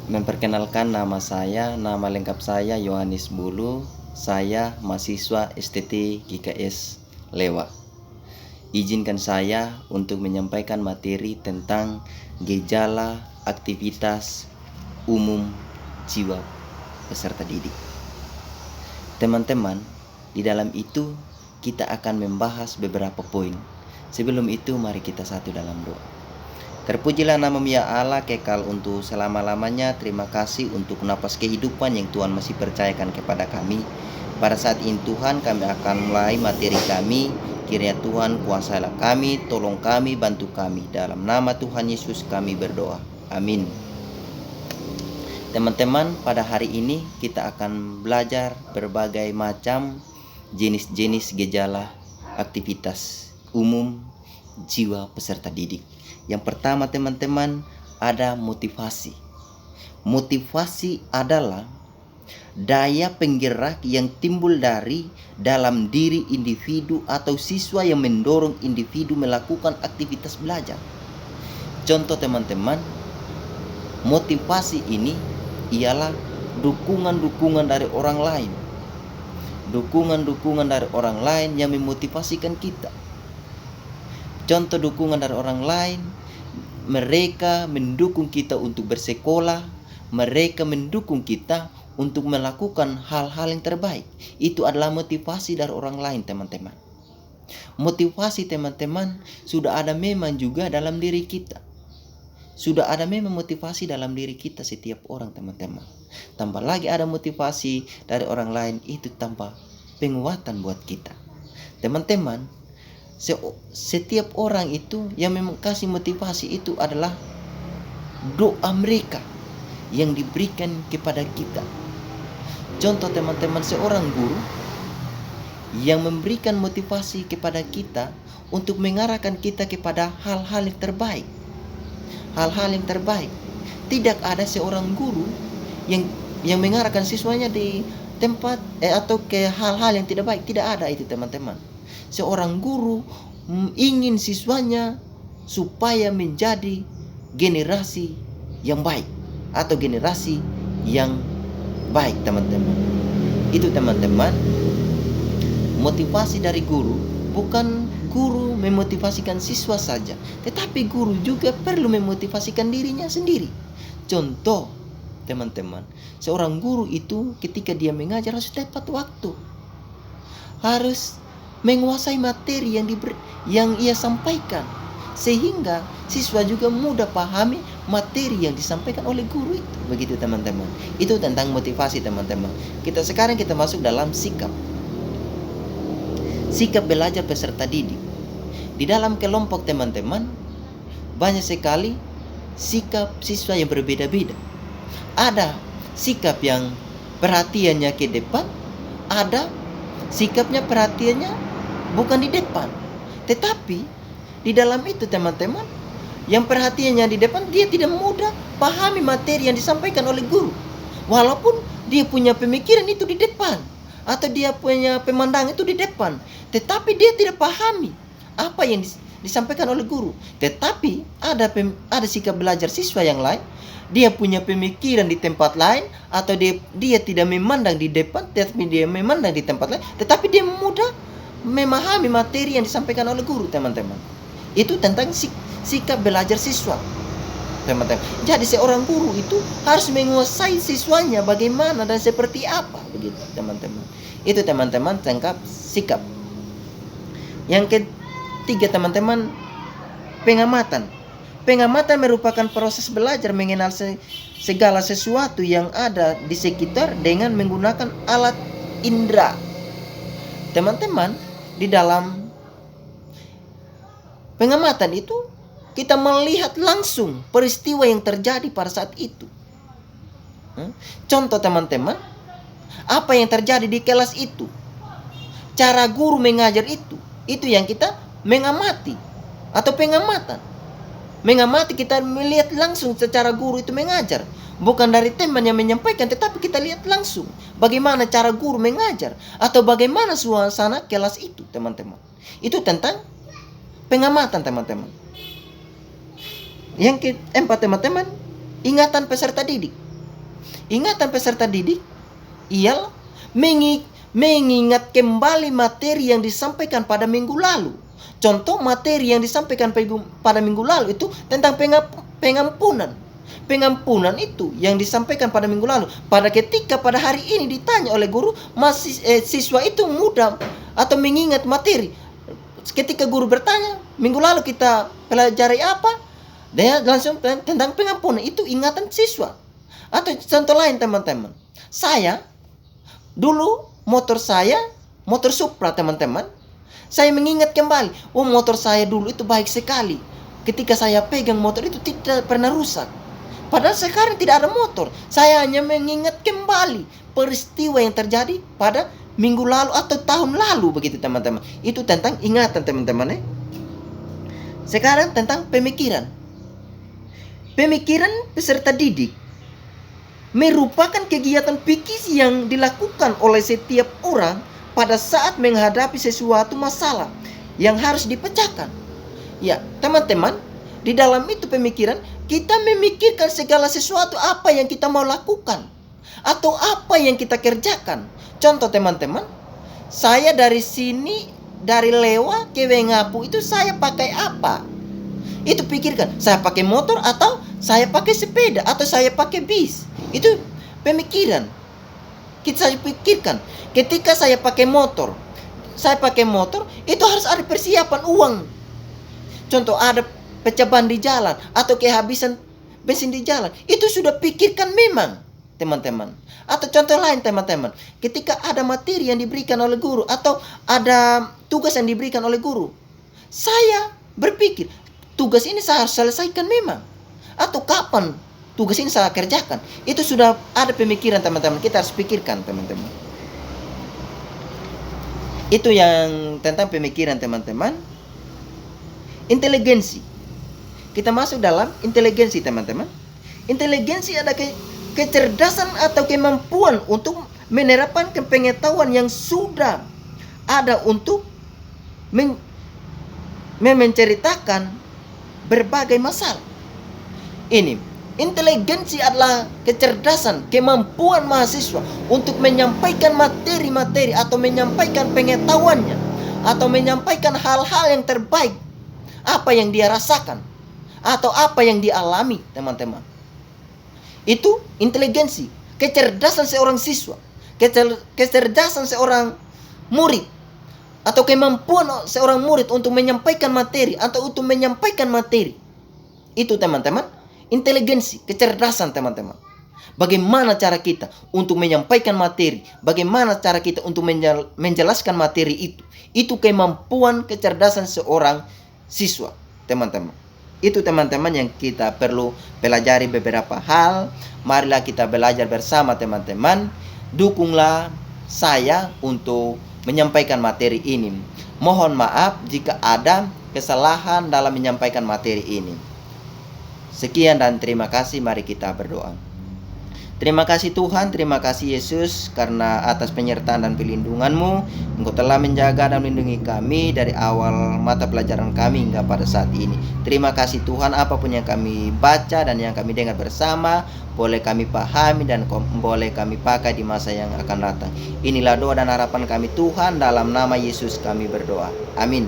Memperkenalkan nama lengkap saya Yohanes Bulu. Saya mahasiswa STT GKS Lewa. Izinkan saya untuk menyampaikan materi tentang gejala aktivitas umum jiwa peserta didik. Teman-teman, di dalam itu kita akan membahas beberapa poin. Sebelum itu mari kita satu dalam doa. Terpujilah nama ya Allah kekal untuk selama-lamanya. Terima kasih untuk napas kehidupan yang Tuhan masih percayakan kepada kami. Pada saat ini Tuhan, kami akan mulai materi kami. Kiranya Tuhan kuasailah kami, tolong kami, bantu kami. Dalam nama Tuhan Yesus kami berdoa. Amin. Teman-teman, pada hari ini kita akan belajar berbagai macam jenis-jenis gejala aktivitas umum jiwa peserta didik. Yang pertama teman-teman, ada motivasi. Motivasi adalah daya penggerak yang timbul dari dalam diri individu atau siswa yang mendorong individu melakukan aktivitas belajar. Contoh teman-teman, motivasi ini ialah dukungan-dukungan dari orang lain. Dukungan-dukungan dari orang lain yang memotivasikan kita. Contoh dukungan dari orang lain, mereka mendukung kita untuk bersekolah, mereka mendukung kita untuk melakukan hal-hal yang terbaik. Itu adalah motivasi dari orang lain teman-teman. Motivasi teman-teman sudah ada memang juga dalam diri kita. Sudah ada memang motivasi dalam diri kita setiap orang teman-teman. Tambah lagi ada motivasi dari orang lain, itu tambah penguatan buat kita. Teman-teman, setiap orang itu yang memang kasih motivasi itu adalah doa mereka yang diberikan kepada kita. Contoh teman-teman, seorang guru yang memberikan motivasi kepada kita untuk mengarahkan kita kepada hal-hal yang terbaik. Hal-hal yang terbaik. Tidak ada seorang guru yang mengarahkan siswanya di tempat atau ke hal-hal yang tidak baik. Tidak ada itu teman-teman. Seorang guru ingin siswanya supaya menjadi generasi yang baik atau generasi yang baik teman-teman. Itu teman-teman, motivasi dari guru bukan guru memotivasikan siswa saja, tetapi guru juga perlu memotivasikan dirinya sendiri. Contoh teman-teman, seorang guru itu ketika dia mengajar harus tepat waktu, harus menguasai materi yang ia sampaikan, sehingga siswa juga mudah pahami materi yang disampaikan oleh guru itu. Begitu teman-teman. Itu tentang motivasi teman-teman. Sekarang kita masuk dalam sikap. Sikap belajar peserta didik. Di dalam kelompok teman-teman, banyak sekali sikap siswa yang berbeda-beda. Ada sikap yang perhatiannya ke depan, ada sikapnya perhatiannya bukan di depan. Tetapi di dalam itu teman-teman, yang perhatiannya di depan, dia tidak mudah pahami materi yang disampaikan oleh guru. Walaupun dia punya pemikiran itu di depan, atau dia punya pemandangan itu di depan, tetapi dia tidak pahami apa yang disampaikan oleh guru. Tetapi ada sikap belajar siswa yang lain, dia punya pemikiran di tempat lain, atau dia tidak memandang di depan, tetapi dia memandang di tempat lain, tetapi dia mudah memahami materi yang disampaikan oleh guru teman-teman. Itu tentang sikap belajar siswa teman-teman. Jadi seorang guru itu harus menguasai siswanya bagaimana dan seperti apa, begitu teman-teman. Itu teman-teman tentang sikap. Yang ketiga teman-teman, pengamatan. Pengamatan merupakan proses belajar mengenal segala sesuatu yang ada di sekitar dengan menggunakan alat indera. Teman-teman, di dalam pengamatan itu kita melihat langsung peristiwa yang terjadi pada saat itu. Contoh teman-teman, apa yang terjadi di kelas itu, cara guru mengajar itu yang kita mengamati atau pengamatan. Mengamati, kita melihat langsung secara guru itu mengajar, bukan dari teman yang menyampaikan, tetapi kita lihat langsung bagaimana cara guru mengajar atau bagaimana suasana kelas itu teman-teman. Itu tentang pengamatan teman-teman. Yang keempat teman-teman, ingatan peserta didik. Ingatan peserta didik ialah mengingat kembali materi yang disampaikan pada minggu lalu. Contoh materi yang disampaikan pada minggu lalu itu tentang pengampunan. Pengampunan itu yang disampaikan pada minggu lalu. Pada ketika pada hari ini ditanya oleh guru, siswa itu mudah atau mengingat materi. Ketika guru bertanya, minggu lalu kita pelajari apa? Dia langsung tentang pengampunan. Itu ingatan siswa. Atau contoh lain teman-teman. Saya dulu motor Supra teman-teman. Saya mengingat kembali, motor saya dulu itu baik sekali. Ketika saya pegang motor itu tidak pernah rusak. Padahal sekarang tidak ada motor. Saya hanya mengingat kembali peristiwa yang terjadi pada minggu lalu atau tahun lalu begitu teman-teman. Itu tentang ingatan teman-teman. Sekarang tentang pemikiran. Pemikiran peserta didik merupakan kegiatan pikir yang dilakukan oleh setiap orang pada saat menghadapi sesuatu masalah yang harus dipecahkan. Ya, teman-teman, di dalam itu pemikiran, kita memikirkan segala sesuatu apa yang kita mau lakukan atau apa yang kita kerjakan. Contoh teman-teman, saya dari sini, dari Lewa ke Wengapu itu saya pakai apa? Itu pikirkan, saya pakai motor atau saya pakai sepeda atau saya pakai bis. Itu pemikiran. Kita pikirkan, ketika saya pakai motor, itu harus ada persiapan uang. Contoh ada pecah ban di jalan atau kehabisan bensin di jalan. Itu sudah pikirkan memang, teman-teman. Atau contoh lain teman-teman, ketika ada materi yang diberikan oleh guru atau ada tugas yang diberikan oleh guru, saya berpikir, tugas ini saya harus selesaikan memang. Atau kapan tugas ini saya kerjakan. Itu sudah ada pemikiran teman-teman. Kita harus pikirkan teman-teman. Itu yang tentang pemikiran teman-teman. Inteligensi. Kita masuk dalam inteligensi teman-teman. Inteligensi ada kecerdasan atau kemampuan untuk menerapkan pengetahuan yang sudah ada untuk menceritakan berbagai masalah. Ini inteligensi adalah kecerdasan, kemampuan mahasiswa untuk menyampaikan materi-materi atau menyampaikan pengetahuannya atau menyampaikan hal-hal yang terbaik, apa yang dia rasakan atau apa yang dialami teman-teman. Itu inteligensi, kecerdasan seorang siswa, kecerdasan seorang murid atau kemampuan seorang murid untuk menyampaikan materi atau untuk menyampaikan materi. Itu teman-teman. Inteligensi, kecerdasan teman-teman. Bagaimana cara kita untuk menyampaikan materi, bagaimana cara kita untuk menjelaskan materi itu. Itu kemampuan kecerdasan seorang siswa, teman-teman. Itu teman-teman yang kita perlu pelajari beberapa hal. Marilah kita belajar bersama teman-teman. Dukunglah saya untuk menyampaikan materi ini. Mohon maaf jika ada kesalahan dalam menyampaikan materi ini. Sekian dan terima kasih, mari kita berdoa. Terima kasih Tuhan, terima kasih Yesus karena atas penyertaan dan pelindungan-Mu. Engkau telah menjaga dan melindungi kami dari awal mata pelajaran kami hingga pada saat ini. Terima kasih Tuhan, apapun yang kami baca dan yang kami dengar bersama, boleh kami pahami dan boleh kami pakai di masa yang akan datang. Inilah doa dan harapan kami Tuhan, dalam nama Yesus kami berdoa. Amin.